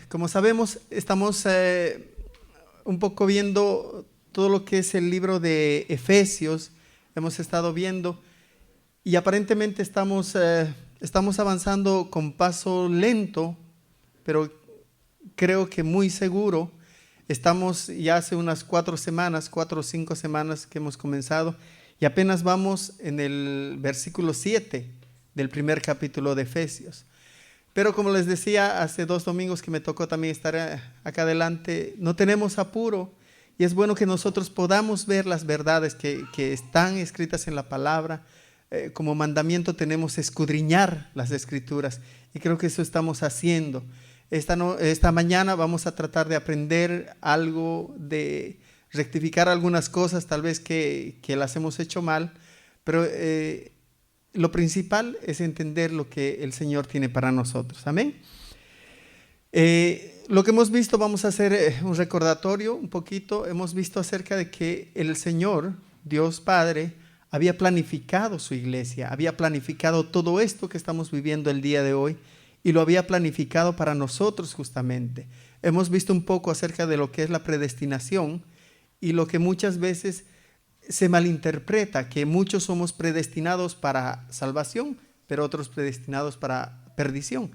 Como sabemos, estamos un poco viendo todo lo que es el libro de Efesios. Hemos estado viendo y aparentemente estamos avanzando con paso lento, pero creo que muy seguro. Estamos ya hace unas 4 o 5 semanas que hemos comenzado y apenas vamos en el versículo 7 del primer capítulo de Efesios. Pero como les decía, hace 2 domingos que me tocó también estar acá adelante, no tenemos apuro y es bueno que nosotros podamos ver las verdades que están escritas en la palabra. Como mandamiento tenemos escudriñar las escrituras y creo que eso estamos haciendo. Esta mañana vamos a tratar de aprender algo, de rectificar algunas cosas tal vez que las hemos hecho mal, pero lo principal es entender lo que el Señor tiene para nosotros. Amén. Lo que hemos visto, vamos a hacer un recordatorio un poquito. Hemos visto acerca de que el Señor, Dios Padre, había planificado su iglesia, había planificado todo esto que estamos viviendo el día de hoy y lo había planificado para nosotros justamente. Hemos visto un poco acerca de lo que es la predestinación y lo que muchas veces se malinterpreta, que muchos somos predestinados para salvación, pero otros predestinados para perdición.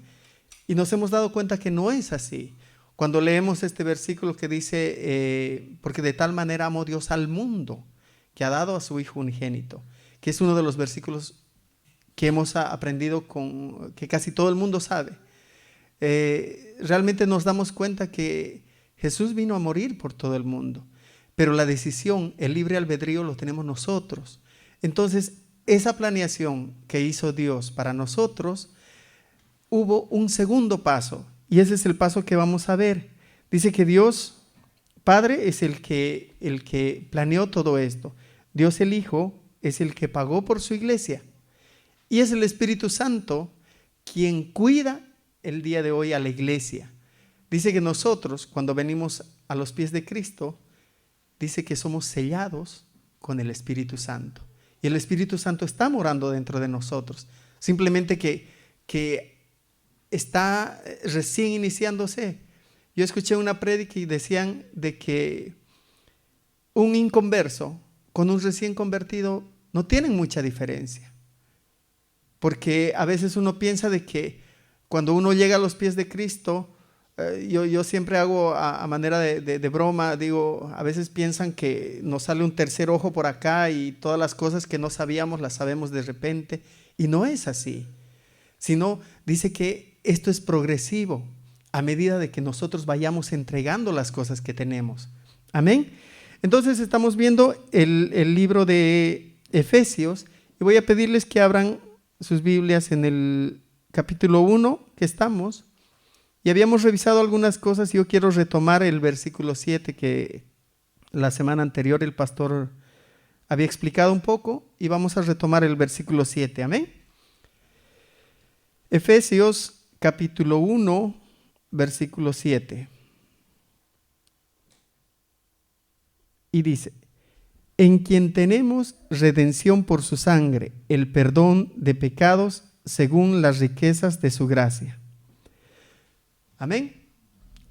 Y nos hemos dado cuenta que no es así. Cuando leemos este versículo que dice, porque de tal manera amó Dios al mundo, que ha dado a su Hijo unigénito, que es uno de los versículos que hemos aprendido, que casi todo el mundo sabe. Realmente nos damos cuenta que Jesús vino a morir por todo el mundo. Pero la decisión, el libre albedrío lo tenemos nosotros. Entonces, esa planeación que hizo Dios para nosotros, hubo un segundo paso. Y ese es el paso que vamos a ver. Dice que Dios Padre es el que planeó todo esto. Dios el Hijo es el que pagó por su iglesia. Y es el Espíritu Santo quien cuida el día de hoy a la iglesia. Dice que nosotros, cuando venimos a los pies de Cristo, dice que somos sellados con el Espíritu Santo. Y el Espíritu Santo está morando dentro de nosotros. Simplemente que está recién iniciándose. Yo escuché una prédica y decían de que un inconverso con un recién convertido no tienen mucha diferencia. Porque a veces uno piensa de que cuando uno llega a los pies de Cristo, yo siempre hago a manera de broma, digo, a veces piensan que nos sale un tercer ojo por acá y todas las cosas que no sabíamos las sabemos de repente, y no es así, sino dice que esto es progresivo a medida de que nosotros vayamos entregando las cosas que tenemos. Amén. Entonces estamos viendo el libro de Efesios y voy a pedirles que abran sus Biblias en el capítulo 1 que estamos. Y habíamos revisado algunas cosas y yo quiero retomar el versículo 7 que la semana anterior el pastor había explicado un poco y vamos a retomar el versículo 7. Amén. Efesios capítulo 1, versículo 7. Y dice, en quien tenemos redención por su sangre, el perdón de pecados según las riquezas de su gracia. Amén.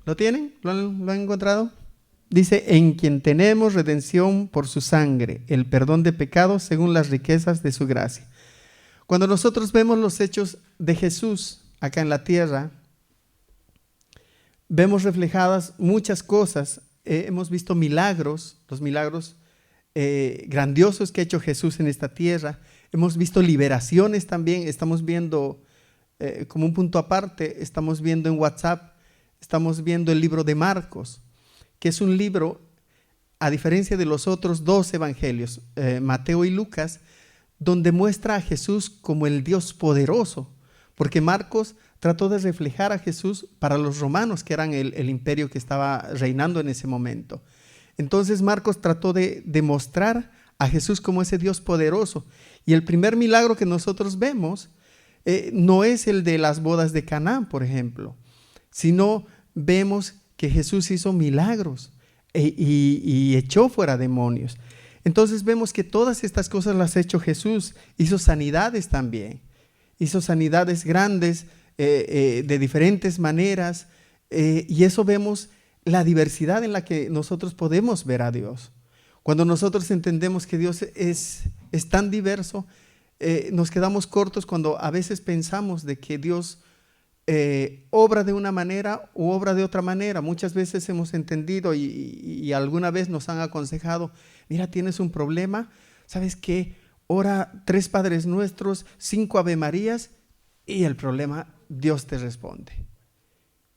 ¿Lo tienen? ¿Lo han encontrado? Dice, en quien tenemos redención por su sangre, el perdón de pecados según las riquezas de su gracia. Cuando nosotros vemos los hechos de Jesús acá en la tierra, vemos reflejadas muchas cosas. Hemos visto milagros, los milagros grandiosos que ha hecho Jesús en esta tierra. Hemos visto liberaciones también. Estamos viendo como un punto aparte, estamos viendo en WhatsApp, estamos viendo el libro de Marcos, que es un libro, a diferencia de los otros 2 evangelios, Mateo y Lucas, donde muestra a Jesús como el Dios poderoso, porque Marcos trató de reflejar a Jesús para los romanos, que eran el imperio que estaba reinando en ese momento. Entonces Marcos trató de mostrar a Jesús como ese Dios poderoso. Y el primer milagro que nosotros vemos no es el de las bodas de Caná, por ejemplo, sino vemos que Jesús hizo milagros y echó fuera demonios. Entonces vemos que todas estas cosas las ha hecho Jesús. Hizo sanidades también, hizo sanidades grandes de diferentes maneras. Y eso vemos la diversidad en la que nosotros podemos ver a Dios. Cuando nosotros entendemos que Dios es tan diverso, nos quedamos cortos cuando a veces pensamos de que Dios obra de una manera u obra de otra manera. Muchas veces hemos entendido y alguna vez nos han aconsejado, mira, tienes un problema, ¿sabes qué? Ora 3 Padres Nuestros, 5 Ave Marías y el problema Dios te responde.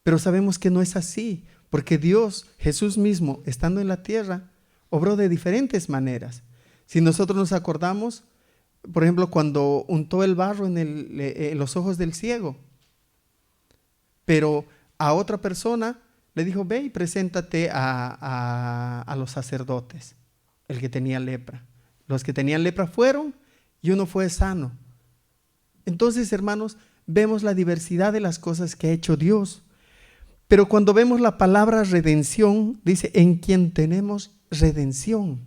Pero sabemos que no es así, porque Dios, Jesús mismo, estando en la tierra, obró de diferentes maneras. Si nosotros nos acordamos, por ejemplo, cuando untó el barro en los ojos del ciego, pero a otra persona le dijo, ve y preséntate a los sacerdotes, el que tenía lepra. Los que tenían lepra fueron y uno fue sano. Entonces, hermanos, vemos la diversidad de las cosas que ha hecho Dios. Pero cuando vemos la palabra redención, dice, en quien tenemos redención.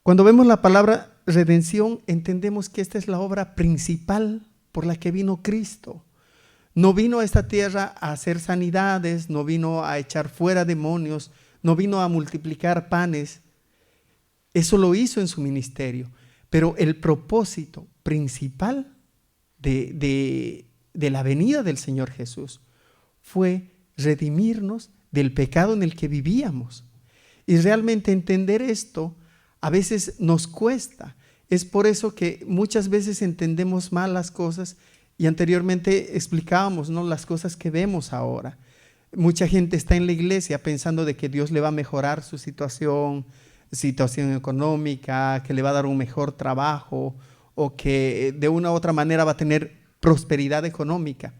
Cuando vemos la palabra redención, entendemos que esta es la obra principal por la que vino Cristo. No vino a esta tierra a hacer sanidades, no vino a echar fuera demonios, no vino a multiplicar panes. Eso lo hizo en su ministerio. Pero el propósito principal de la venida del Señor Jesús fue redimirnos del pecado en el que vivíamos. Y realmente entender esto a veces nos cuesta. Es por eso que muchas veces entendemos mal las cosas y anteriormente explicábamos, ¿no?, las cosas que vemos ahora. Mucha gente está en la iglesia pensando de que Dios le va a mejorar su situación económica, que le va a dar un mejor trabajo o que de una u otra manera va a tener prosperidad económica,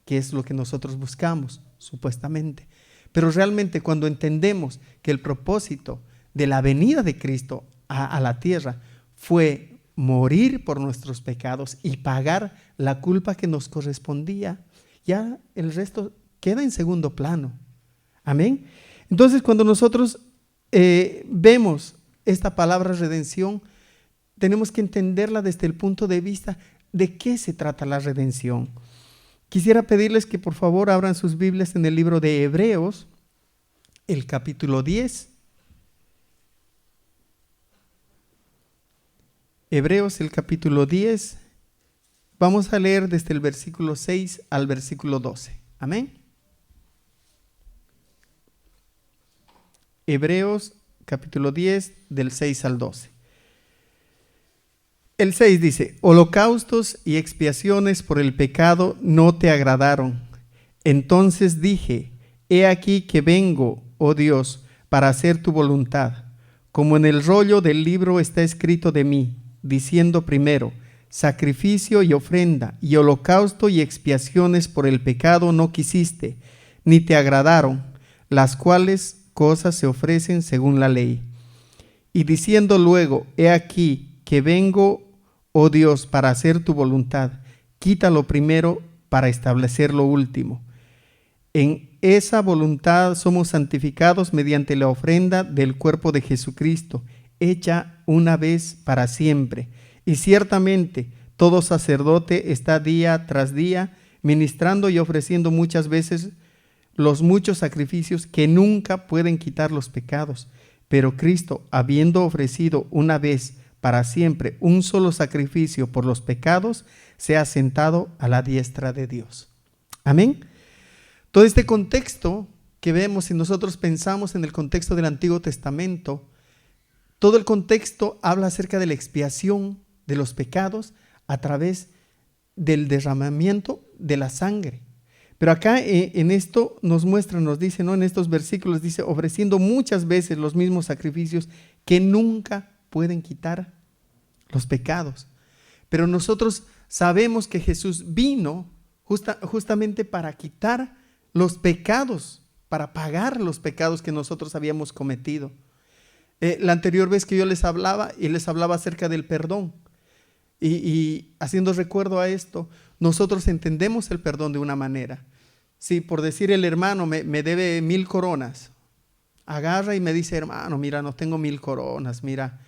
que es lo que nosotros buscamos, supuestamente. Pero realmente cuando entendemos que el propósito de la venida de Cristo a la tierra fue morir por nuestros pecados y pagar la culpa que nos correspondía, ya el resto queda en segundo plano. Amén. Entonces, cuando nosotros vemos esta palabra redención, tenemos que entenderla desde el punto de vista de qué se trata la redención. Quisiera pedirles que por favor abran sus Biblias en el libro de Hebreos, el capítulo 10. Hebreos, el capítulo 10. Vamos a leer desde el versículo 6 al versículo 12. Amén. Hebreos, capítulo 10, del 6 al 12. El 6 dice, holocaustos y expiaciones por el pecado no te agradaron. Entonces dije, he aquí que vengo, oh Dios, para hacer tu voluntad. Como en el rollo del libro está escrito de mí, diciendo primero, sacrificio y ofrenda, y holocausto y expiaciones por el pecado no quisiste, ni te agradaron, las cuales cosas se ofrecen según la ley. Y diciendo luego, he aquí que vengo, oh Dios, para hacer tu voluntad, quita lo primero para establecer lo último. En esa voluntad somos santificados mediante la ofrenda del cuerpo de Jesucristo, hecha una vez para siempre. Y ciertamente todo sacerdote está día tras día ministrando y ofreciendo muchas veces los muchos sacrificios que nunca pueden quitar los pecados. Pero Cristo, habiendo ofrecido una vez para siempre un solo sacrificio por los pecados, se ha sentado a la diestra de Dios. Amén. Todo este contexto que vemos, si nosotros pensamos en el contexto del Antiguo Testamento, todo el contexto habla acerca de la expiación de los pecados a través del derramamiento de la sangre. Pero acá en esto nos muestra, nos dice, ¿no?, en estos versículos dice, ofreciendo muchas veces los mismos sacrificios que nunca pueden quitar los pecados. Pero nosotros sabemos que Jesús vino justamente para quitar los pecados, para pagar los pecados que nosotros habíamos cometido. La anterior vez que yo les hablaba acerca del perdón. Y haciendo recuerdo a esto, nosotros entendemos el perdón de una manera. Si por decir el hermano me debe 1000 coronas, agarra y me dice, hermano, mira, no tengo 1000 coronas, mira,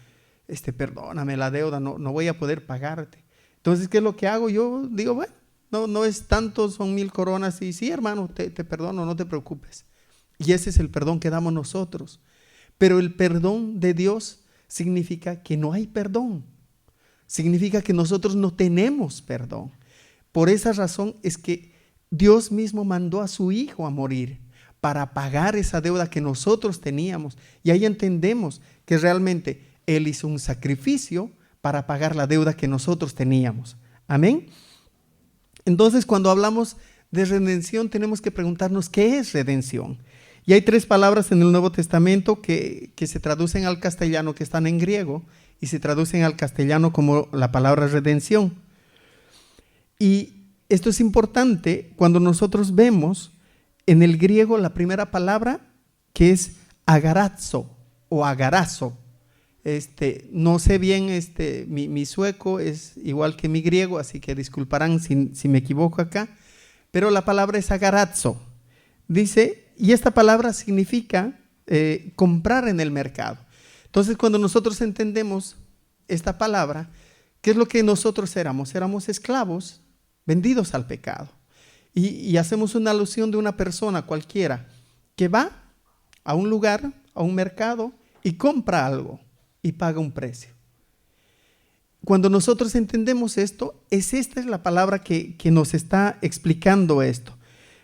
perdóname la deuda, no voy a poder pagarte. Entonces, ¿qué es lo que hago? Yo digo, bueno, no, no es tanto, son 1000 coronas. Y sí, hermano, te perdono, no te preocupes. Y ese es el perdón que damos nosotros. Pero el perdón de Dios significa que no hay perdón. Significa que nosotros no tenemos perdón. Por esa razón es que Dios mismo mandó a su Hijo a morir para pagar esa deuda que nosotros teníamos. Y ahí entendemos que realmente Él hizo un sacrificio para pagar la deuda que nosotros teníamos. Amén. Entonces, cuando hablamos de redención, tenemos que preguntarnos ¿qué es redención? Y hay 3 palabras en el Nuevo Testamento que se traducen al castellano, que están en griego, y se traducen al castellano como la palabra redención. Y esto es importante cuando nosotros vemos en el griego la primera palabra, que es agarazo o agarazo. No sé bien, mi sueco es igual que mi griego, así que disculparán si me equivoco acá, pero la palabra es agarazo. Dice, y esta palabra significa comprar en el mercado. Entonces, cuando nosotros entendemos esta palabra, ¿qué es lo que nosotros éramos? Éramos esclavos vendidos al pecado. Y hacemos una alusión de una persona cualquiera que va a un lugar, a un mercado y compra algo y paga un precio. Cuando nosotros entendemos esto, esta es la palabra que nos está explicando esto.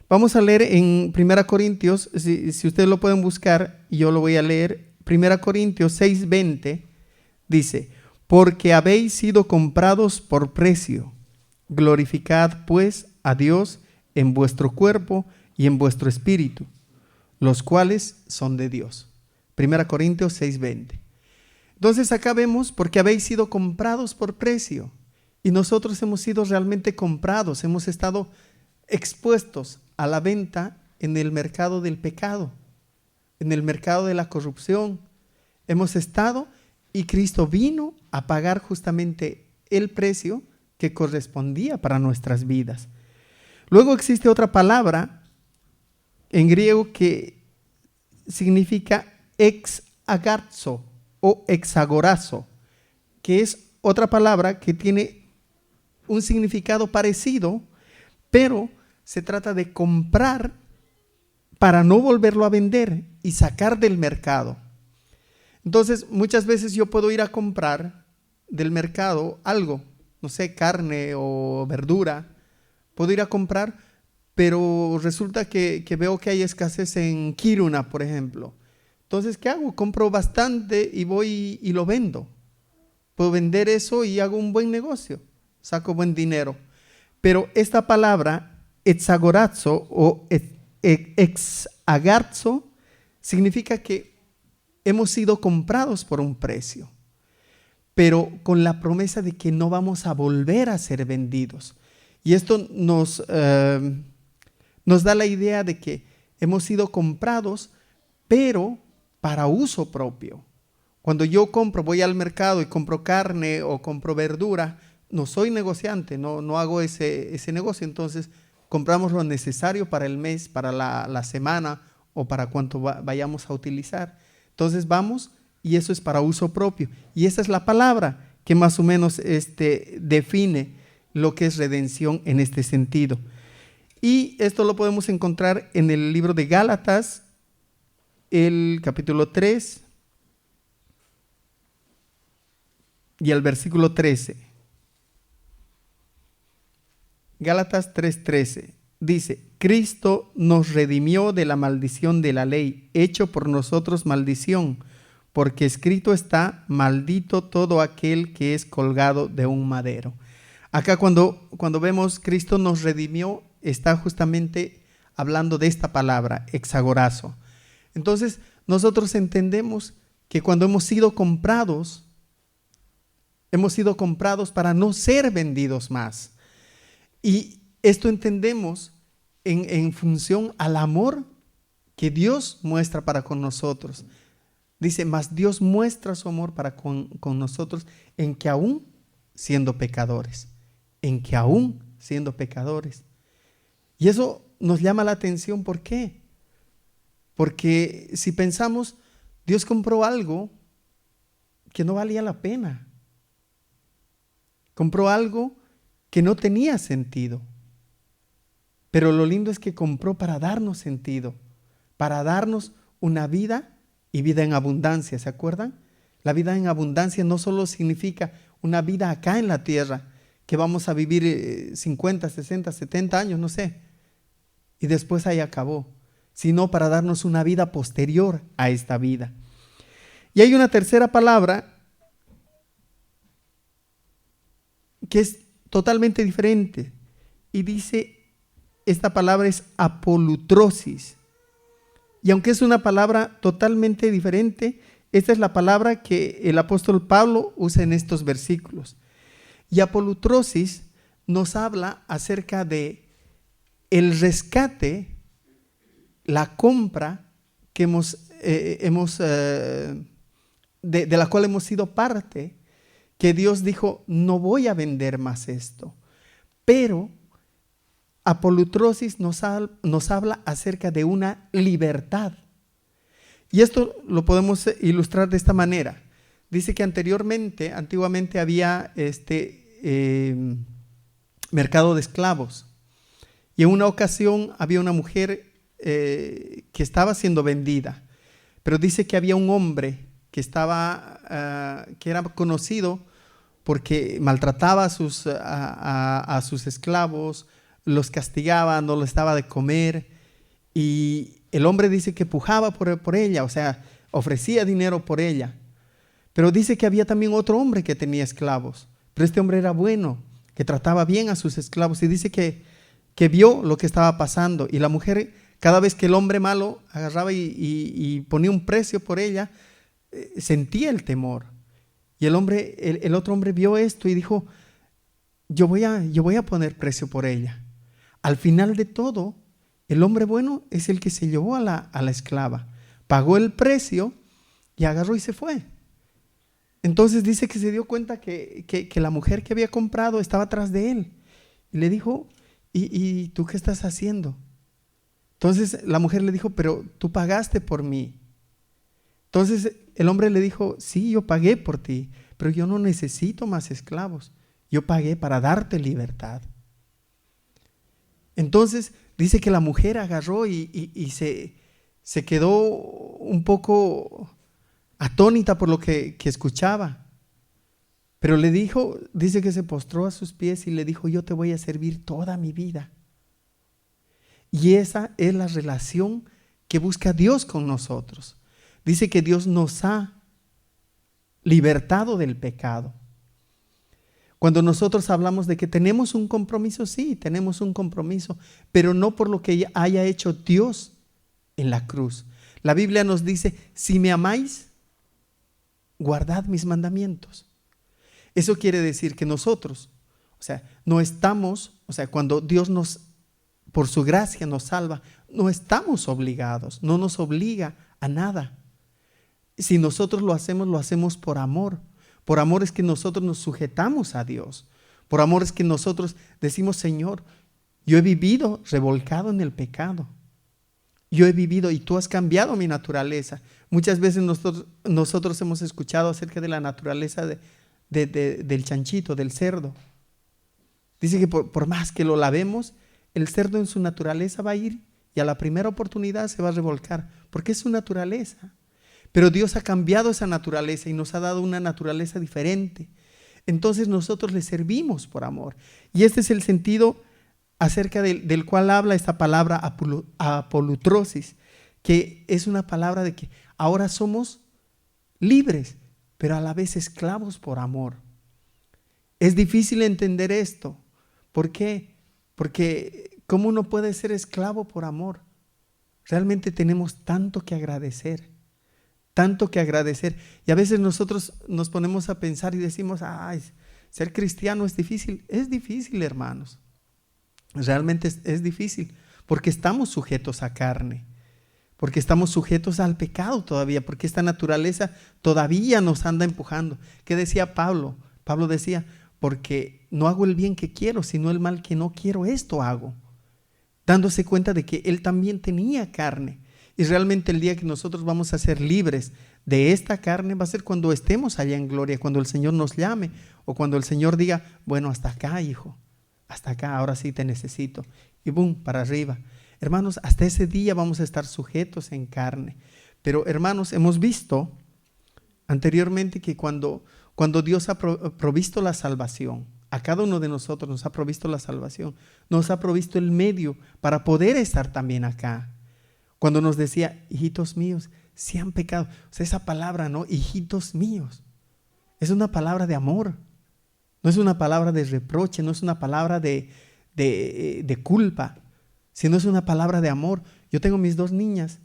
Vamos a leer en 1 Corintios, si ustedes lo pueden buscar, y yo lo voy a leer. 1 Corintios 6:20 dice, porque habéis sido comprados por precio. Glorificad pues a Dios en vuestro cuerpo y en vuestro espíritu, los cuales son de Dios. 1 Corintios 6:20. Entonces acá vemos, porque habéis sido comprados por precio. Y nosotros hemos sido realmente comprados, hemos estado expuestos a la venta en el mercado del pecado, en el mercado de la corrupción. Hemos estado y Cristo vino a pagar justamente el precio que correspondía para nuestras vidas. Luego existe otra palabra en griego que significa exagarzo o exagorazo, que es otra palabra que tiene un significado parecido, pero se trata de comprar para no volverlo a vender y sacar del mercado. Entonces, muchas veces yo puedo ir a comprar del mercado algo, no sé, carne o verdura, puedo ir a comprar, pero resulta que veo que hay escasez en Kiruna, por ejemplo. Entonces, ¿qué hago? Compro bastante y voy y lo vendo. Puedo vender eso y hago un buen negocio, saco buen dinero. Pero esta palabra, exagorazo o exagarzo, significa que hemos sido comprados por un precio, pero con la promesa de que no vamos a volver a ser vendidos. Y esto nos da la idea de que hemos sido comprados, pero para uso propio. Cuando yo voy al mercado y compro carne o compro verdura, no soy negociante, no hago ese negocio. Entonces compramos lo necesario para el mes, para la semana o para cuanto vayamos a utilizar. Entonces vamos y eso es para uso propio. Y esa es la palabra que más o menos define lo que es redención en este sentido. Y esto lo podemos encontrar en el libro de Gálatas, el capítulo 3 y el versículo 13. Gálatas 3:13 dice, Cristo nos redimió de la maldición de la ley, hecho por nosotros maldición, porque escrito está, maldito todo aquel que es colgado de un madero. Acá cuando vemos Cristo nos redimió, está justamente hablando de esta palabra, exagorazo. Entonces nosotros entendemos que cuando hemos sido comprados para no ser vendidos más. Y esto entendemos en función al amor que Dios muestra para con nosotros. Dice, mas Dios muestra su amor para con nosotros en que aún siendo pecadores, Y eso nos llama la atención, ¿por qué? Porque si pensamos, Dios compró algo que no valía la pena. Compró algo que no tenía sentido. Pero lo lindo es que compró para darnos sentido, para darnos una vida y vida en abundancia, ¿se acuerdan? La vida en abundancia no solo significa una vida acá en la tierra, que vamos a vivir 50, 60, 70 años, no sé, y después ahí acabó, sino para darnos una vida posterior a esta vida. Y hay una tercera palabra que es totalmente diferente, y dice, esta palabra es apolutrosis. Y aunque es una palabra totalmente diferente, esta es la palabra que el apóstol Pablo usa en estos versículos. Y apolutrosis nos habla acerca de el rescate, la compra que de la cual hemos sido parte, que Dios dijo, no voy a vender más esto. Pero apolutrosis nos habla acerca de una libertad. Y esto lo podemos ilustrar de esta manera. Dice que antiguamente había mercado de esclavos. Y en una ocasión había una mujer que estaba siendo vendida. Pero dice que había un hombre que era conocido porque maltrataba a sus esclavos, los castigaba, no les daba de comer, y el hombre dice que pujaba por ella, o sea, ofrecía dinero por ella. Pero dice que había también otro hombre que tenía esclavos, pero este hombre era bueno, que trataba bien a sus esclavos, y dice que vio lo que estaba pasando, y la mujer, cada vez que el hombre malo agarraba y ponía un precio por ella, sentía el temor. Y el otro hombre vio esto y dijo, yo voy a poner precio por ella. Al final de todo, el hombre bueno es el que se llevó a la esclava, pagó el precio y agarró y se fue. Entonces dice que se dio cuenta que la mujer que había comprado estaba atrás de él. Y le dijo, ¿y tú qué estás haciendo? Entonces la mujer le dijo, pero tú pagaste por mí. Entonces el hombre le dijo, sí, yo pagué por ti, pero yo no necesito más esclavos. Yo pagué para darte libertad. Entonces dice que la mujer agarró y se quedó un poco atónita por lo que escuchaba. Pero le dijo, dice que se postró a sus pies y le dijo, yo te voy a servir toda mi vida. Y esa es la relación que busca Dios con nosotros. Dice que Dios nos ha libertado del pecado. Cuando nosotros hablamos de que tenemos un compromiso, sí, tenemos un compromiso, pero no por lo que haya hecho Dios en la cruz. La Biblia nos dice, si me amáis, guardad mis mandamientos. Eso quiere decir que nosotros, cuando Dios por su gracia nos salva, no estamos obligados, no nos obliga a nada. Si nosotros lo hacemos por amor. Por amor es que nosotros nos sujetamos a Dios. Por amor es que nosotros decimos, Señor, yo he vivido revolcado en el pecado. Yo he vivido y tú has cambiado mi naturaleza. Muchas veces nosotros hemos escuchado acerca de la naturaleza del chanchito, del cerdo. Dice que por más que lo lavemos, el cerdo en su naturaleza va a ir y a la primera oportunidad se va a revolcar, porque es su naturaleza. Pero Dios ha cambiado esa naturaleza y nos ha dado una naturaleza diferente. Entonces nosotros le servimos por amor. Y este es el sentido acerca del cual habla esta palabra apolutrosis, que es una palabra de que ahora somos libres, pero a la vez esclavos por amor. Es difícil entender esto. ¿Por qué? Porque ¿cómo uno puede ser esclavo por amor? Realmente tenemos tanto que agradecer. Tanto que agradecer. Y a veces nosotros nos ponemos a pensar y decimos, ay, ser cristiano es difícil. Es difícil, hermanos. Realmente es difícil. Porque estamos sujetos a carne. Porque estamos sujetos al pecado todavía. Porque esta naturaleza todavía nos anda empujando. ¿Qué decía Pablo? Pablo decía, porque no hago el bien que quiero, sino el mal que no quiero, esto hago. Dándose cuenta de que él también tenía carne. Y realmente el día que nosotros vamos a ser libres de esta carne va a ser cuando estemos allá en gloria, cuando el Señor nos llame o cuando el Señor diga, bueno, hasta acá, hijo, hasta acá, ahora sí te necesito. y boom, para arriba. Hermanos, hasta ese día vamos a estar sujetos en carne. Pero hermanos, hemos visto anteriormente que cuando Dios ha provisto la salvación, a cada uno de nosotros nos ha provisto la salvación, nos ha provisto el medio para poder estar también acá. Cuando nos decía, hijitos míos, si han pecado. O sea, esa palabra, ¿no? Hijitos míos. Es una palabra de amor. No es una palabra de reproche, no es una palabra de culpa, sino es una palabra de amor. Yo tengo mis 2 niñas,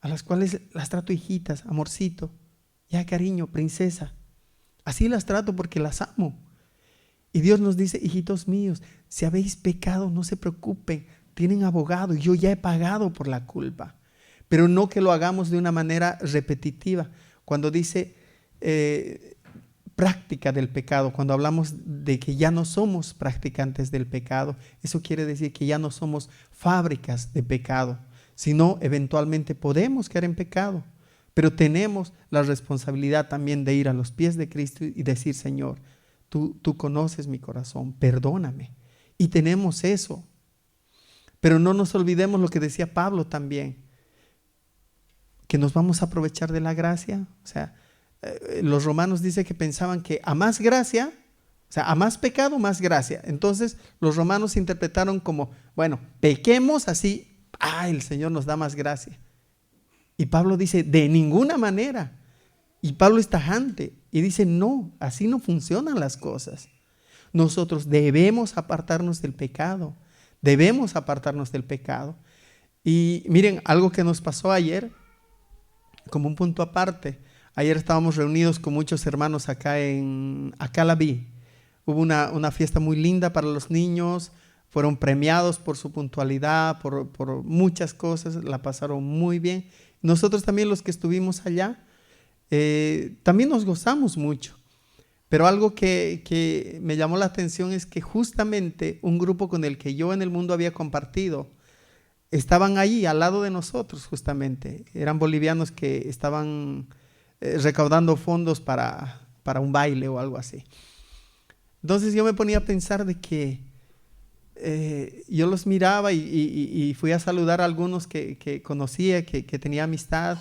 a las cuales las trato hijitas, amorcito, ya cariño, princesa. Así las trato porque las amo. Y Dios nos dice, hijitos míos, si habéis pecado, no se preocupen, tienen abogado, yo ya he pagado por la culpa. Pero no que lo hagamos de una manera repetitiva. Cuando dice práctica del pecado, cuando hablamos de que ya no somos practicantes del pecado, eso quiere decir que ya no somos fábricas de pecado, sino eventualmente podemos caer en pecado, pero tenemos la responsabilidad también de ir a los pies de Cristo y decir, Señor, tú conoces mi corazón, perdóname. Y tenemos eso. Pero no nos olvidemos lo que decía Pablo también, que nos vamos a aprovechar de la gracia. O sea, los romanos dicen que pensaban que a más gracia, o sea, a más pecado, más gracia. Entonces los romanos interpretaron como, bueno, pequemos así, el Señor nos da más gracia. Y Pablo dice, de ninguna manera. Y Pablo es tajante y dice, no, así no funcionan las cosas. Nosotros debemos apartarnos del pecado. Debemos apartarnos del pecado. Y miren, algo que nos pasó ayer, como un punto aparte. Ayer estábamos reunidos con muchos hermanos acá la vi. Hubo una fiesta muy linda para los niños. Fueron premiados por su puntualidad, por muchas cosas. La pasaron muy bien. Nosotros también, los que estuvimos allá, también nos gozamos mucho. Pero algo que me llamó la atención es que justamente un grupo con el que yo en el mundo había compartido, estaban ahí al lado de nosotros justamente. Eran bolivianos que estaban recaudando fondos para un baile o algo así. Entonces yo me ponía a pensar de que yo los miraba y fui a saludar a algunos que conocía, que tenía amistad.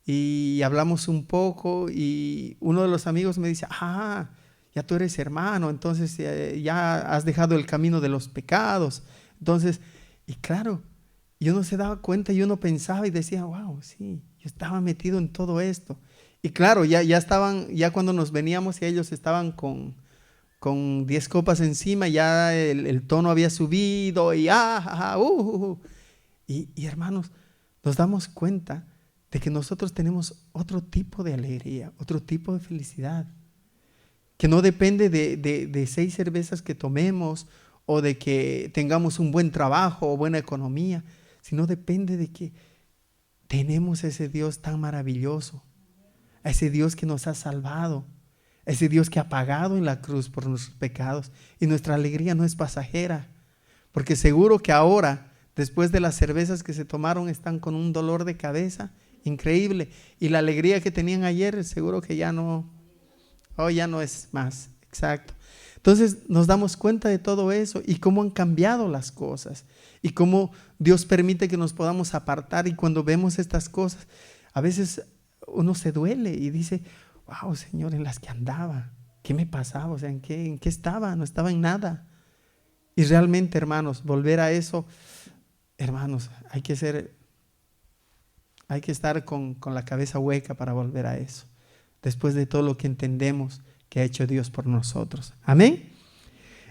Y hablamos un poco y uno de los amigos me dice, ya tú eres hermano, entonces ya has dejado el camino de los pecados. Entonces, y claro, yo no se daba cuenta y uno pensaba y decía, wow, sí, yo estaba metido en todo esto. Y claro, ya estaban, ya cuando nos veníamos y ellos estaban con 10 copas encima, ya el tono había subido y y hermanos, nos damos cuenta de que nosotros tenemos otro tipo de alegría, otro tipo de felicidad, que no depende de 6 cervezas que tomemos o de que tengamos un buen trabajo o buena economía, sino depende de que tenemos a ese Dios tan maravilloso, a ese Dios que nos ha salvado, a ese Dios que ha pagado en la cruz por nuestros pecados, y nuestra alegría no es pasajera, porque seguro que ahora, después de las cervezas que se tomaron, están con un dolor de cabeza increíble, y la alegría que tenían ayer seguro que ya no es más. Exacto. Entonces nos damos cuenta de todo eso y cómo han cambiado las cosas y cómo Dios permite que nos podamos apartar, y cuando vemos estas cosas a veces uno se duele y dice, wow, Señor, en las que andaba, ¿qué me pasaba? O sea, ¿en qué estaba? No estaba en nada. Y realmente, hermanos, volver a eso, hermanos, hay que estar con la cabeza hueca para volver a eso, después de todo lo que entendemos que ha hecho Dios por nosotros. Amén.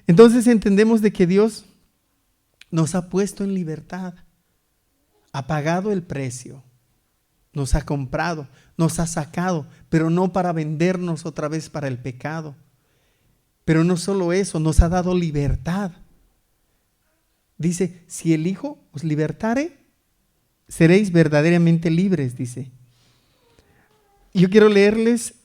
Entonces entendemos de que Dios nos ha puesto en libertad, ha pagado el precio, nos ha comprado, nos ha sacado, pero no para vendernos otra vez para el pecado. Pero no solo eso, nos ha dado libertad. Dice, si el Hijo os libertare, seréis verdaderamente libres, dice. Yo quiero leerles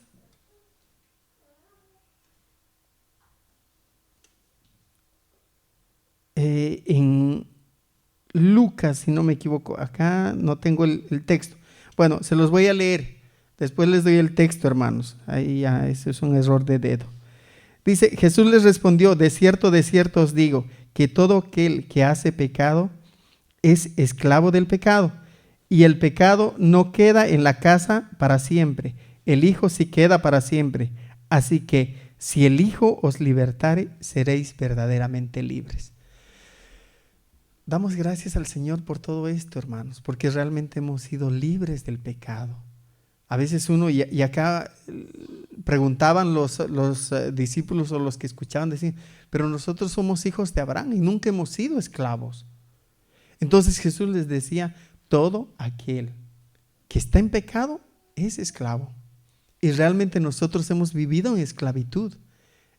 en Lucas, si no me equivoco. Acá no tengo el texto. Bueno, se los voy a leer. Después les doy el texto, hermanos. Ahí ya, ese es un error de dedo. Dice, Jesús les respondió, de cierto os digo, que todo aquel que hace pecado es esclavo del pecado, y el pecado no queda en la casa para siempre, el Hijo sí queda para siempre. Así que si el Hijo os libertare, seréis verdaderamente libres. Damos gracias al Señor por todo esto, hermanos, porque realmente hemos sido libres del pecado. A veces uno, y acá preguntaban los discípulos o los que escuchaban decir, pero nosotros somos hijos de Abraham y nunca hemos sido esclavos. Entonces Jesús les decía, todo aquel que está en pecado es esclavo. Y realmente nosotros hemos vivido en esclavitud.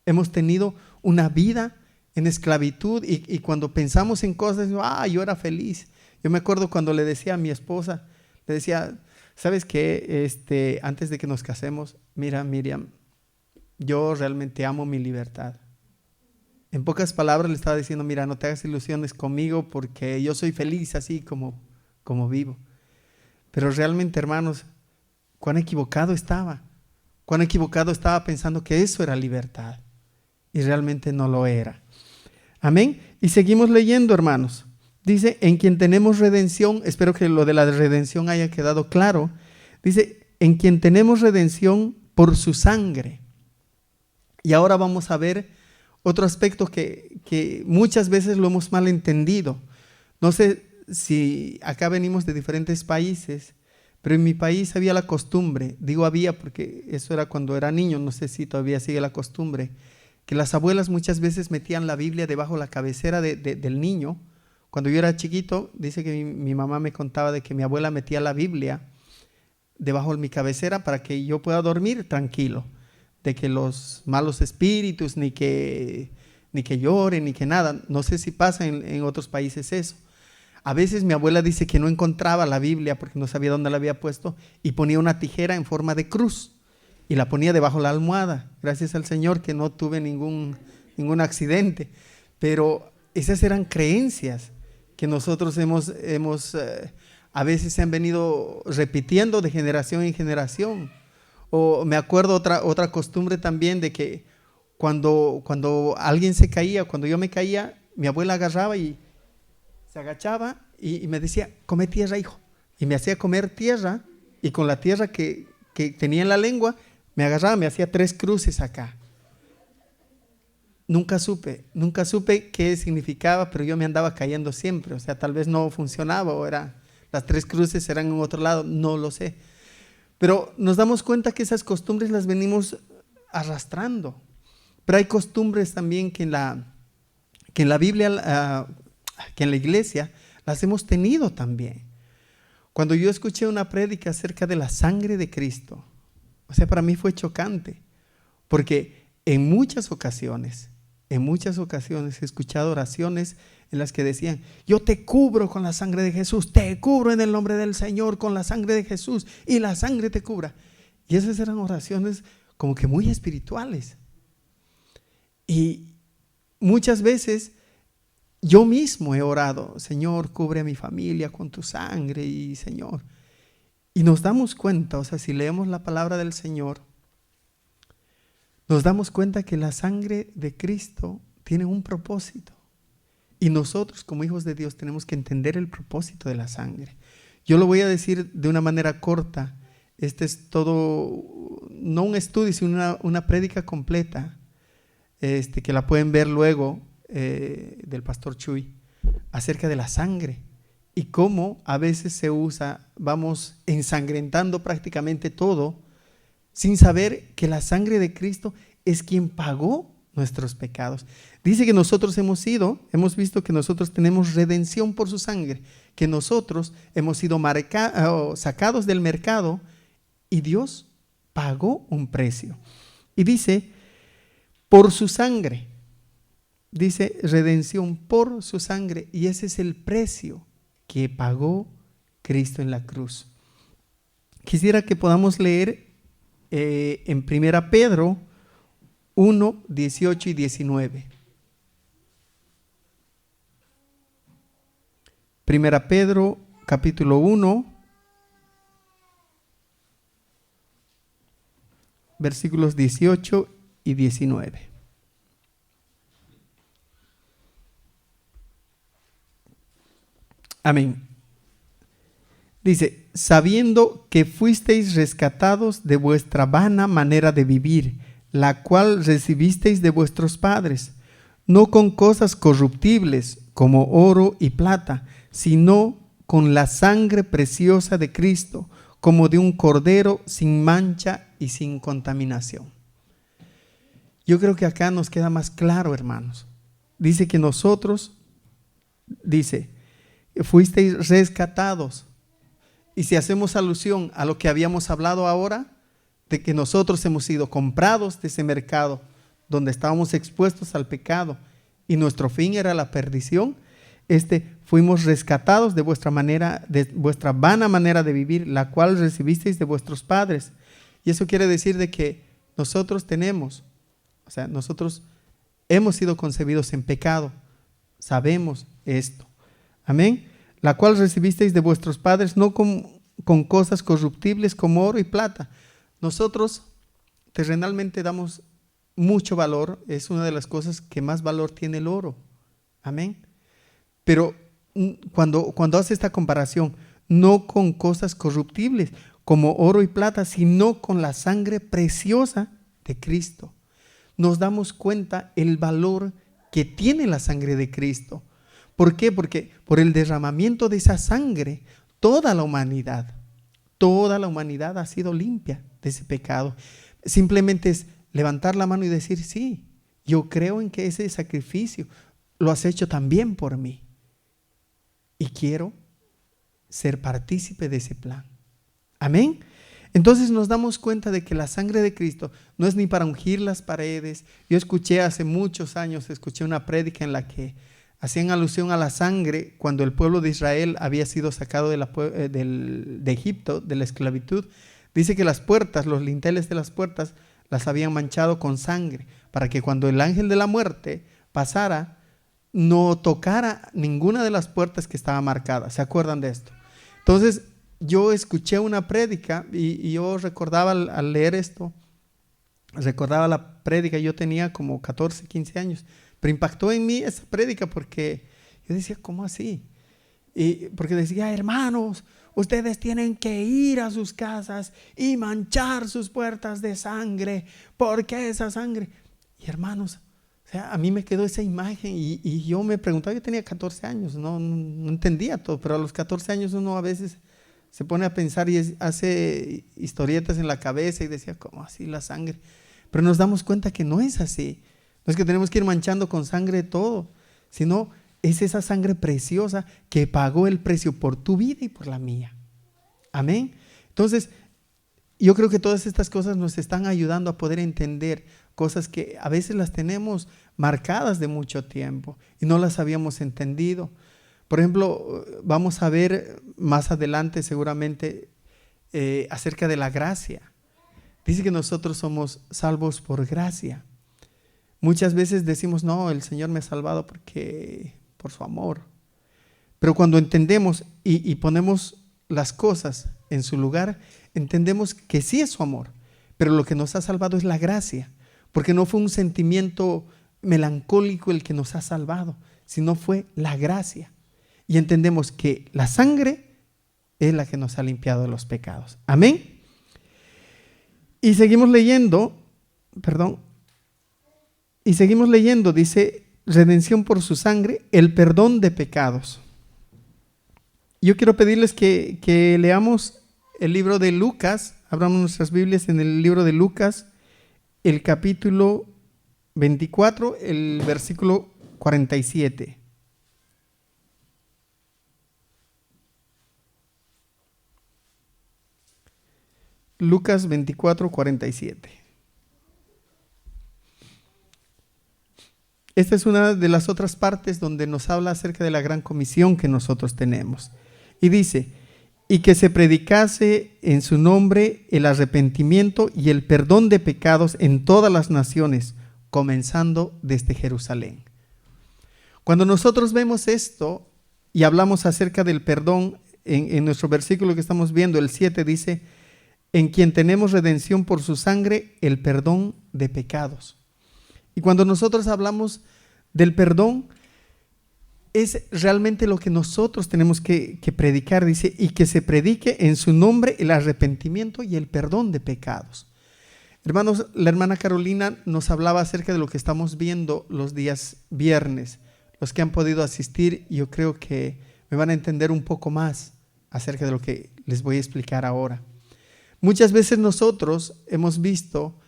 Hemos tenido una vida en esclavitud y cuando pensamos en cosas, yo era feliz. Yo me acuerdo cuando le decía a mi esposa, le decía, ¿sabes qué? Antes de que nos casemos, mira, Miriam, yo realmente amo mi libertad. En pocas palabras le estaba diciendo, mira, no te hagas ilusiones conmigo porque yo soy feliz así como vivo. Pero realmente, hermanos, cuán equivocado estaba. Cuán equivocado estaba pensando que eso era libertad. Y realmente no lo era. Amén. Y seguimos leyendo, hermanos. Dice, en quien tenemos redención, espero que lo de la redención haya quedado claro. Dice, en quien tenemos redención por su sangre. Y ahora vamos a ver otro aspecto que muchas veces lo hemos malentendido. No sé si acá venimos de diferentes países, pero en mi país había la costumbre, digo había porque eso era cuando era niño, no sé si todavía sigue la costumbre, que las abuelas muchas veces metían la Biblia debajo de la cabecera del niño. Cuando yo era chiquito, dice que mi mamá me contaba de que mi abuela metía la Biblia debajo de mi cabecera para que yo pueda dormir tranquilo, de que los malos espíritus, ni que lloren, ni que nada. No sé si pasa en otros países eso. A veces mi abuela dice que no encontraba la Biblia porque no sabía dónde la había puesto y ponía una tijera en forma de cruz y la ponía debajo de la almohada. Gracias al Señor que no tuve ningún accidente. Pero esas eran creencias que nosotros hemos a veces se han venido repitiendo de generación en generación. O me acuerdo otra costumbre también de que cuando alguien se caía, cuando yo me caía, mi abuela agarraba y se agachaba y me decía, come tierra, hijo. Y me hacía comer tierra y con la tierra que tenía en la lengua, me agarraba, me hacía 3 cruces acá. Nunca supe qué significaba, pero yo me andaba cayendo siempre. O sea, tal vez no funcionaba o las 3 cruces eran en otro lado, no lo sé. Pero nos damos cuenta que esas costumbres las venimos arrastrando. Pero hay costumbres también que en la Biblia, que en la iglesia, las hemos tenido también. Cuando yo escuché una prédica acerca de la sangre de Cristo, o sea, para mí fue chocante, porque en muchas ocasiones he escuchado oraciones en las que decían, yo te cubro con la sangre de Jesús, te cubro en el nombre del Señor con la sangre de Jesús y la sangre te cubra. Y esas eran oraciones como que muy espirituales. Y muchas veces yo mismo he orado, Señor, cubre a mi familia con tu sangre y Señor. Y nos damos cuenta, o sea, si leemos la palabra del Señor, nos damos cuenta que la sangre de Cristo tiene un propósito. Y nosotros como hijos de Dios tenemos que entender el propósito de la sangre. Yo lo voy a decir de una manera corta. Este es todo, no un estudio, sino una prédica completa, que la pueden ver luego, del pastor Chuy, acerca de la sangre y cómo a veces se usa, vamos ensangrentando prácticamente todo, sin saber que la sangre de Cristo es quien pagó nuestros pecados. Dice que nosotros hemos visto que nosotros tenemos redención por su sangre, que nosotros hemos sido sacados del mercado y Dios pagó un precio. Y dice, por su sangre, dice redención por su sangre, y ese es el precio que pagó Cristo en la cruz. Quisiera que podamos leer en 1 Pedro 1, 18 y 19. 1 Pedro capítulo 1, versículos 18 y 19. Amén. Dice, sabiendo que fuisteis rescatados de vuestra vana manera de vivir, la cual recibisteis de vuestros padres, no con cosas corruptibles como oro y plata, sino con la sangre preciosa de Cristo, como de un cordero sin mancha y sin contaminación. Yo creo que acá nos queda más claro, hermanos. Dice que nosotros, fuisteis rescatados. Y si hacemos alusión a lo que habíamos hablado ahora, de que nosotros hemos sido comprados de ese mercado donde estábamos expuestos al pecado y nuestro fin era la perdición, fuimos rescatados de vuestra vana manera de vivir, la cual recibisteis de vuestros padres. Y eso quiere decir de que nosotros hemos sido concebidos en pecado. Sabemos esto. Amén. La cual recibisteis de vuestros padres, no con cosas corruptibles como oro y plata. Nosotros terrenalmente damos mucho valor, es una de las cosas que más valor tiene el oro. Amén. Pero cuando hace esta comparación, no con cosas corruptibles como oro y plata, sino con la sangre preciosa de Cristo, nos damos cuenta el valor que tiene la sangre de Cristo. ¿Por qué? Porque por el derramamiento de esa sangre, toda la humanidad ha sido limpia de ese pecado. Simplemente es levantar la mano y decir, sí, yo creo en que ese sacrificio lo has hecho también por mí. Y quiero ser partícipe de ese plan. Amén. Entonces nos damos cuenta de que la sangre de Cristo no es ni para ungir las paredes. Yo escuché hace muchos años, una prédica en la que hacían alusión a la sangre cuando el pueblo de Israel había sido sacado de Egipto, de la esclavitud. Dice que las puertas, los linteles de las puertas, las habían manchado con sangre, para que cuando el ángel de la muerte pasara, no tocara ninguna de las puertas que estaba marcada. ¿Se acuerdan de esto? Entonces, yo escuché una prédica y yo recordaba al leer esto, recordaba la prédica, yo tenía como 14, 15 años. Pero impactó en mí esa prédica porque yo decía, ¿cómo así? Y porque decía, hermanos, ustedes tienen que ir a sus casas y manchar sus puertas de sangre. ¿Por qué esa sangre? Y hermanos, a mí me quedó esa imagen y yo me preguntaba, yo tenía 14 años, no entendía todo, pero a los 14 años uno a veces se pone a pensar y hace historietas en la cabeza y decía, ¿cómo así la sangre? Pero nos damos cuenta que no es así. No es que tenemos que ir manchando con sangre todo, sino es esa sangre preciosa que pagó el precio por tu vida y por la mía. Amén. Entonces, yo creo que todas estas cosas nos están ayudando a poder entender cosas que a veces las tenemos marcadas de mucho tiempo y no las habíamos entendido. Por ejemplo, vamos a ver más adelante seguramente acerca de la gracia. Dice que nosotros somos salvos por gracia. Muchas veces decimos, no, el Señor me ha salvado por su amor. Pero cuando entendemos y ponemos las cosas en su lugar, entendemos que sí es su amor, pero lo que nos ha salvado es la gracia, porque no fue un sentimiento melancólico el que nos ha salvado, sino fue la gracia. Y entendemos que la sangre es la que nos ha limpiado de los pecados. Amén. Y seguimos leyendo, dice, redención por su sangre, el perdón de pecados. Yo quiero pedirles que leamos el libro de Lucas, abramos nuestras Biblias en el libro de Lucas, el capítulo 24, el versículo 47. Lucas 24, 47. Esta es una de las otras partes donde nos habla acerca de la gran comisión que nosotros tenemos. Y dice, y que se predicase en su nombre el arrepentimiento y el perdón de pecados en todas las naciones, comenzando desde Jerusalén. Cuando nosotros vemos esto y hablamos acerca del perdón, en nuestro versículo que estamos viendo, el 7 dice, en quien tenemos redención por su sangre, el perdón de pecados. Y cuando nosotros hablamos del perdón, es realmente lo que nosotros tenemos que predicar. Dice, y que se predique en su nombre el arrepentimiento y el perdón de pecados. Hermanos, la hermana Carolina nos hablaba acerca de lo que estamos viendo los días viernes. Los que han podido asistir, yo creo que me van a entender un poco más acerca de lo que les voy a explicar ahora. Muchas veces nosotros hemos visto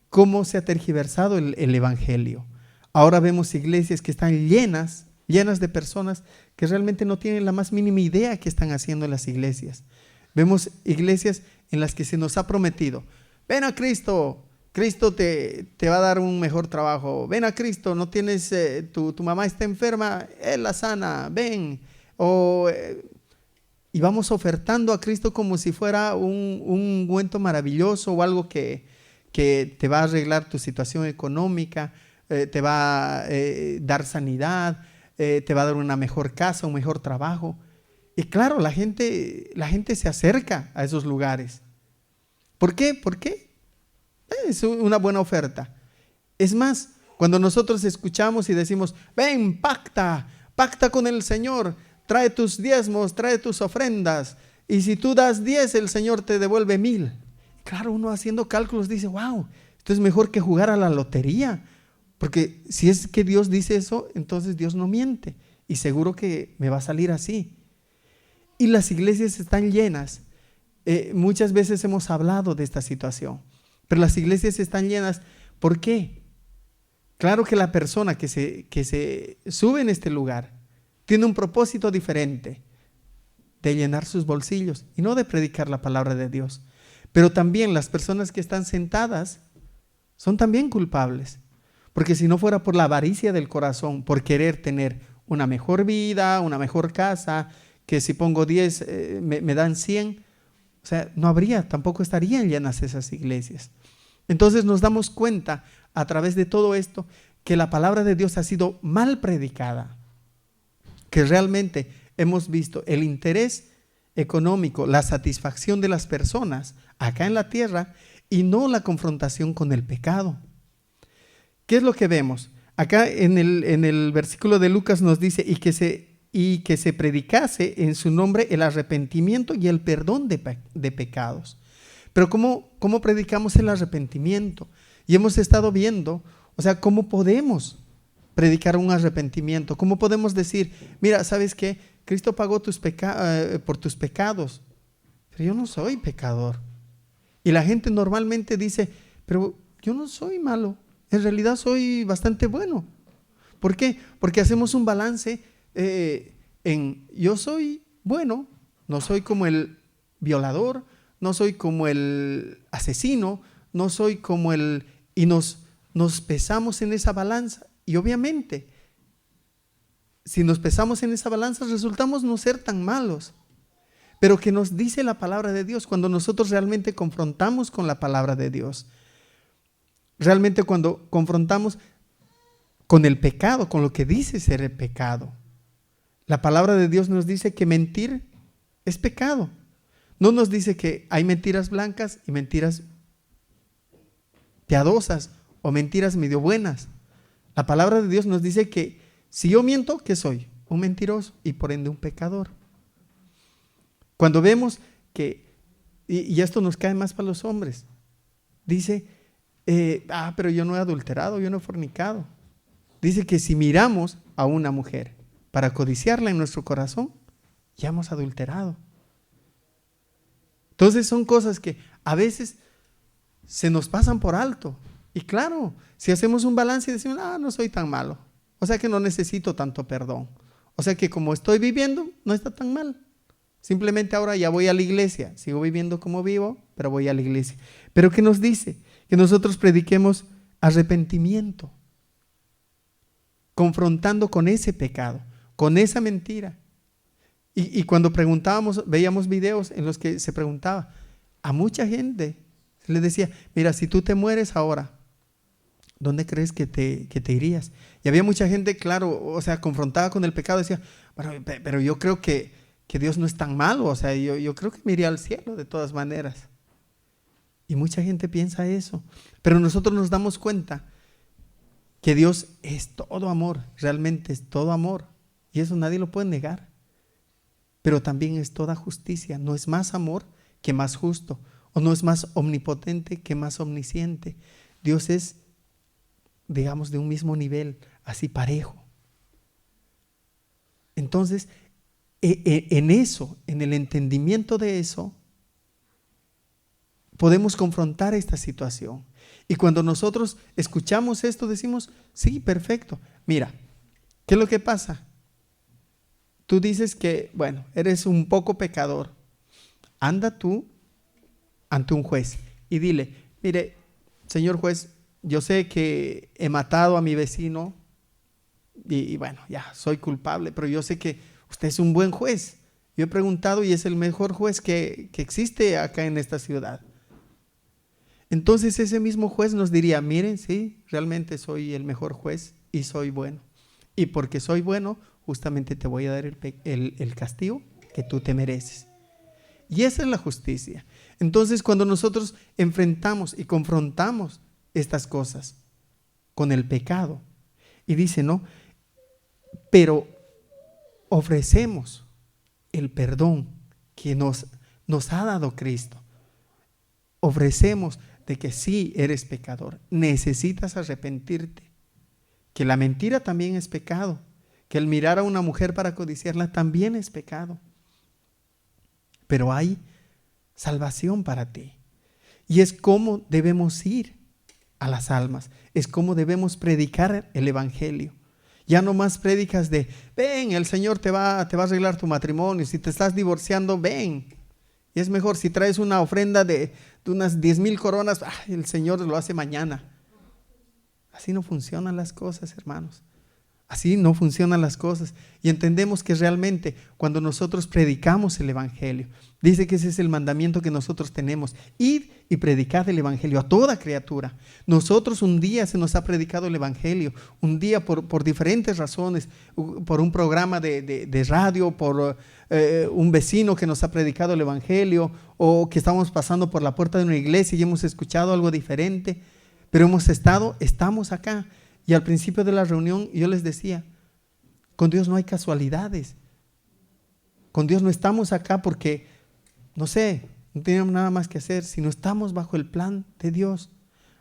cómo se ha tergiversado el evangelio. Ahora vemos iglesias que están llenas de personas que realmente no tienen la más mínima idea qué están haciendo en las iglesias. Vemos iglesias en las que se nos ha prometido: ven a Cristo, Cristo te va a dar un mejor trabajo. Ven a Cristo, no tienes, tu mamá está enferma, Él la sana, ven. Y vamos ofertando a Cristo como si fuera un ungüento maravilloso o algo que te va a arreglar tu situación económica, te va a dar sanidad, te va a dar una mejor casa, un mejor trabajo. Y claro, la gente se acerca a esos lugares. ¿Por qué? Porque es una buena oferta. Es más, cuando nosotros escuchamos y decimos: ven, pacta con el Señor, trae tus diezmos, trae tus ofrendas, y si tú das 10, el Señor te devuelve 1000. Claro, uno haciendo cálculos dice: wow, esto es mejor que jugar a la lotería, porque si es que Dios dice eso, entonces Dios no miente, y seguro que me va a salir así. Y las iglesias están llenas. Muchas veces hemos hablado de esta situación, pero las iglesias están llenas. ¿Por qué? Claro que la persona que se sube en este lugar tiene un propósito diferente, de llenar sus bolsillos y no de predicar la palabra de Dios. Pero también las personas que están sentadas son también culpables, porque si no fuera por la avaricia del corazón, por querer tener una mejor vida, una mejor casa, que si pongo 10 me dan 100, o sea, no habría, tampoco estarían llenas esas iglesias. Entonces nos damos cuenta a través de todo esto que la palabra de Dios ha sido mal predicada, que realmente hemos visto el interés económico, la satisfacción de las personas acá en la tierra y no la confrontación con el pecado. ¿Qué es lo que vemos? Acá en el versículo de Lucas nos dice: y que se predicase en su nombre el arrepentimiento y el perdón de pecados. Pero ¿cómo predicamos el arrepentimiento? Y hemos estado viendo, o sea, ¿cómo podemos predicar un arrepentimiento? ¿Cómo podemos decir: mira, ¿sabes qué? Cristo pagó por tus pecados, pero yo no soy pecador? Y la gente normalmente dice: pero yo no soy malo, en realidad soy bastante bueno. ¿Por qué? Porque hacemos un balance en yo soy bueno, no soy como el violador, no soy como el asesino, no soy como y nos pesamos en esa balanza. Y obviamente, si nos pesamos en esa balanza, resultamos no ser tan malos. Pero ¿qué nos dice la palabra de Dios cuando nosotros realmente confrontamos con la palabra de Dios? Realmente cuando confrontamos con el pecado, con lo que dice ser el pecado. La palabra de Dios nos dice que mentir es pecado. No nos dice que hay mentiras blancas y mentiras piadosas o mentiras medio buenas. La palabra de Dios nos dice que si yo miento, ¿qué soy? Un mentiroso y por ende un pecador. Cuando vemos que, y esto nos cae más para los hombres, dice, pero yo no he adulterado, yo no he fornicado. Dice que si miramos a una mujer para codiciarla en nuestro corazón, ya hemos adulterado. Entonces son cosas que a veces se nos pasan por alto. Y claro, si hacemos un balance y decimos: no soy tan malo, o sea que no necesito tanto perdón, o sea que como estoy viviendo no está tan mal, simplemente ahora ya voy a la iglesia, sigo viviendo como vivo, pero voy a la iglesia. Pero ¿qué nos dice? Que nosotros prediquemos arrepentimiento, confrontando con ese pecado, con esa mentira. Y cuando preguntábamos, veíamos videos en los que se preguntaba a mucha gente, se les decía: mira, si tú te mueres ahora, ¿dónde crees que te irías? Y había mucha gente, claro, o sea, confrontada con el pecado, decía: pero yo creo que Dios no es tan malo, o sea, yo creo que me iría al cielo de todas maneras. Y mucha gente piensa eso, pero nosotros nos damos cuenta que Dios es todo amor, realmente es todo amor. Y eso nadie lo puede negar. Pero también es toda justicia. No es más amor que más justo. O no es más omnipotente que más omnisciente. Dios es, digamos, de un mismo nivel, así parejo. Entonces, en eso, en el entendimiento de eso, podemos confrontar esta situación. Y cuando nosotros escuchamos esto, decimos, sí, perfecto. Mira, ¿qué es lo que pasa? Tú dices que, bueno, eres un poco pecador. Anda tú ante un juez y dile, mire, señor juez, yo sé que he matado a mi vecino y bueno, ya soy culpable, pero yo sé que usted es un buen juez. Yo he preguntado y es el mejor juez que existe acá en esta ciudad. Entonces ese mismo juez nos diría, miren, sí, realmente soy el mejor juez y soy bueno. Y porque soy bueno, justamente te voy a dar el castigo que tú te mereces. Y esa es la justicia. Entonces, cuando nosotros enfrentamos y confrontamos estas cosas con el pecado, y dice, no, pero ofrecemos el perdón que nos ha dado Cristo. Ofrecemos de que sí eres pecador, necesitas arrepentirte, que la mentira también es pecado, que el mirar a una mujer para codiciarla también es pecado. Pero hay salvación para ti. Y es como debemos ir a las almas, es como debemos predicar el evangelio. Ya no más prédicas de, ven, el Señor te va a arreglar tu matrimonio, si te estás divorciando, ven. Y es mejor si traes una ofrenda de unas 10,000 coronas, el Señor lo hace mañana. Así no funcionan las cosas, hermanos. Así no funcionan las cosas. Y entendemos que realmente cuando nosotros predicamos el evangelio, dice que ese es el mandamiento que nosotros tenemos: id y predicad el evangelio a toda criatura. Nosotros un día se nos ha predicado el evangelio, un día por diferentes razones, por un programa de radio, por un vecino que nos ha predicado el evangelio, o que estamos pasando por la puerta de una iglesia y hemos escuchado algo diferente, pero estamos acá. Y al principio de la reunión yo les decía, con Dios no hay casualidades. Con Dios no estamos acá porque, no sé, no tenemos nada más que hacer, sino estamos bajo el plan de Dios.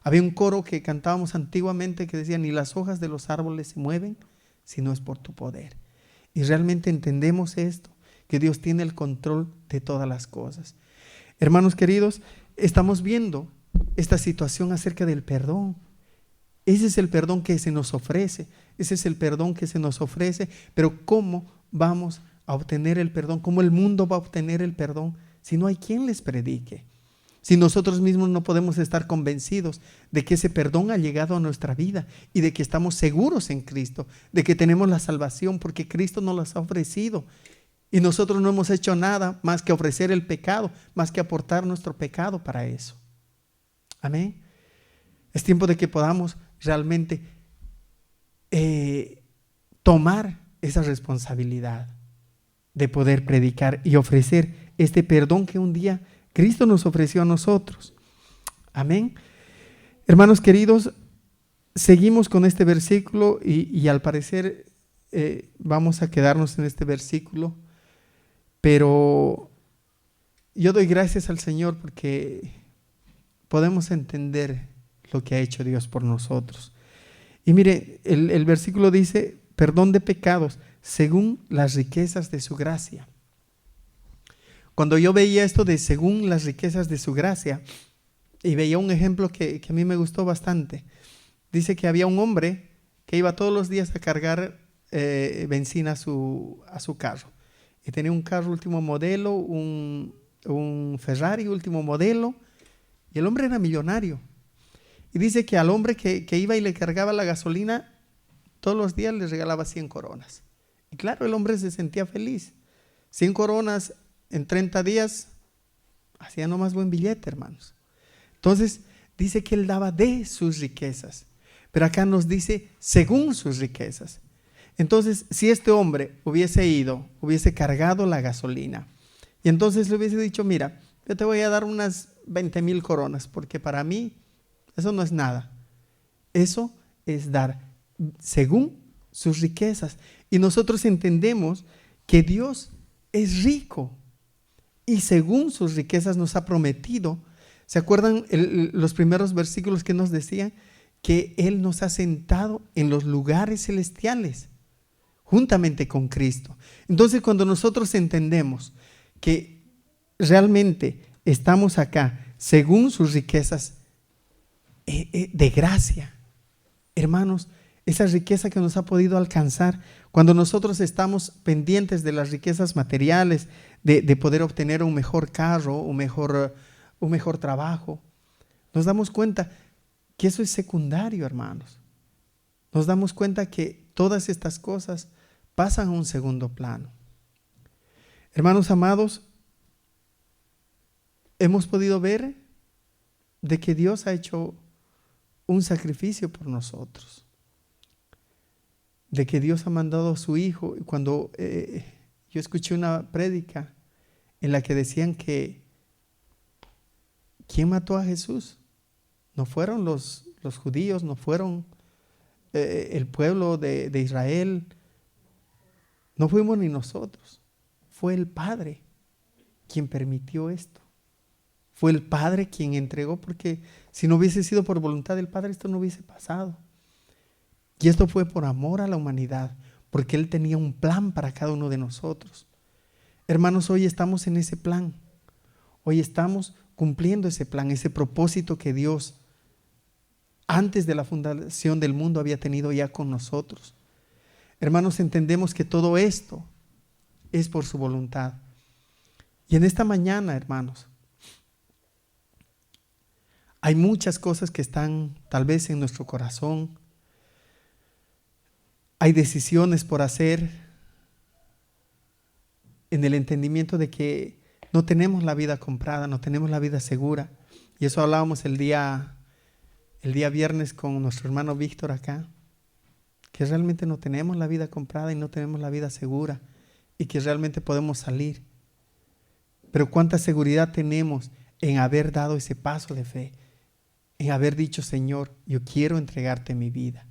Había un coro que cantábamos antiguamente que decía, ni las hojas de los árboles se mueven si no es por tu poder. Y realmente entendemos esto, que Dios tiene el control de todas las cosas. Hermanos queridos, estamos viendo esta situación acerca del perdón. Ese es el perdón que se nos ofrece. Ese es el perdón que se nos ofrece. Pero ¿cómo vamos a obtener el perdón? ¿Cómo el mundo va a obtener el perdón si no hay quien les predique? Si nosotros mismos no podemos estar convencidos de que ese perdón ha llegado a nuestra vida y de que estamos seguros en Cristo, de que tenemos la salvación porque Cristo nos las ha ofrecido. Y nosotros no hemos hecho nada más que ofrecer el pecado, más que aportar nuestro pecado para eso. Amén. Es tiempo de que podamos realmente tomar esa responsabilidad de poder predicar y ofrecer este perdón que un día Cristo nos ofreció a nosotros. Amén. Hermanos queridos, seguimos con este versículo y al parecer vamos a quedarnos en este versículo, pero yo doy gracias al Señor porque podemos entender lo que ha hecho Dios por nosotros. Y mire, el versículo dice, perdón de pecados según las riquezas de su gracia. Cuando yo veía esto de según las riquezas de su gracia, y veía un ejemplo que a mí me gustó bastante, dice que había un hombre que iba todos los días a cargar benzina a su carro, y tenía un carro último modelo, un Ferrari último modelo, y el hombre era millonario. Y dice que al hombre que iba y le cargaba la gasolina, todos los días le regalaba 100 coronas. Y claro, el hombre se sentía feliz. 100 coronas en 30 días, hacía nomás buen billete, hermanos. Entonces, dice que él daba de sus riquezas. Pero acá nos dice, según sus riquezas. Entonces, si este hombre hubiese cargado la gasolina, y entonces le hubiese dicho, mira, yo te voy a dar unas 20,000 coronas, porque para mí eso no es nada. Eso es dar según sus riquezas. Y nosotros entendemos que Dios es rico y según sus riquezas nos ha prometido. ¿Se acuerdan los primeros versículos que nos decían? Que Él nos ha sentado en los lugares celestiales, juntamente con Cristo. Entonces, cuando nosotros entendemos que realmente estamos acá, según sus riquezas de gracia, hermanos, esa riqueza que nos ha podido alcanzar, cuando nosotros estamos pendientes de las riquezas materiales, de poder obtener un mejor carro, un mejor trabajo, nos damos cuenta que eso es secundario, hermanos. Nos damos cuenta que todas estas cosas pasan a un segundo plano. Hermanos amados, hemos podido ver de que Dios ha hecho un sacrificio por nosotros, de que Dios ha mandado a su Hijo. Y cuando yo escuché una prédica en la que decían que ¿quién mató a Jesús? No fueron los judíos, no fueron el pueblo de Israel, no fuimos ni nosotros, fue el Padre quien permitió esto. Fue el Padre quien entregó, porque si no hubiese sido por voluntad del Padre, esto no hubiese pasado. Y esto fue por amor a la humanidad, porque Él tenía un plan para cada uno de nosotros. Hermanos, hoy estamos en ese plan. Hoy estamos cumpliendo ese plan, ese propósito que Dios antes de la fundación del mundo había tenido ya con nosotros. Hermanos, entendemos que todo esto es por su voluntad. Y en esta mañana, hermanos, hay muchas cosas que están tal vez en nuestro corazón. Hay decisiones por hacer en el entendimiento de que no tenemos la vida comprada, no tenemos la vida segura. Y eso hablábamos el día viernes con nuestro hermano Víctor acá, que realmente no tenemos la vida comprada y no tenemos la vida segura y que realmente podemos salir. Pero cuánta seguridad tenemos en haber dado ese paso de fe, en haber dicho: Señor, yo quiero entregarte mi vida.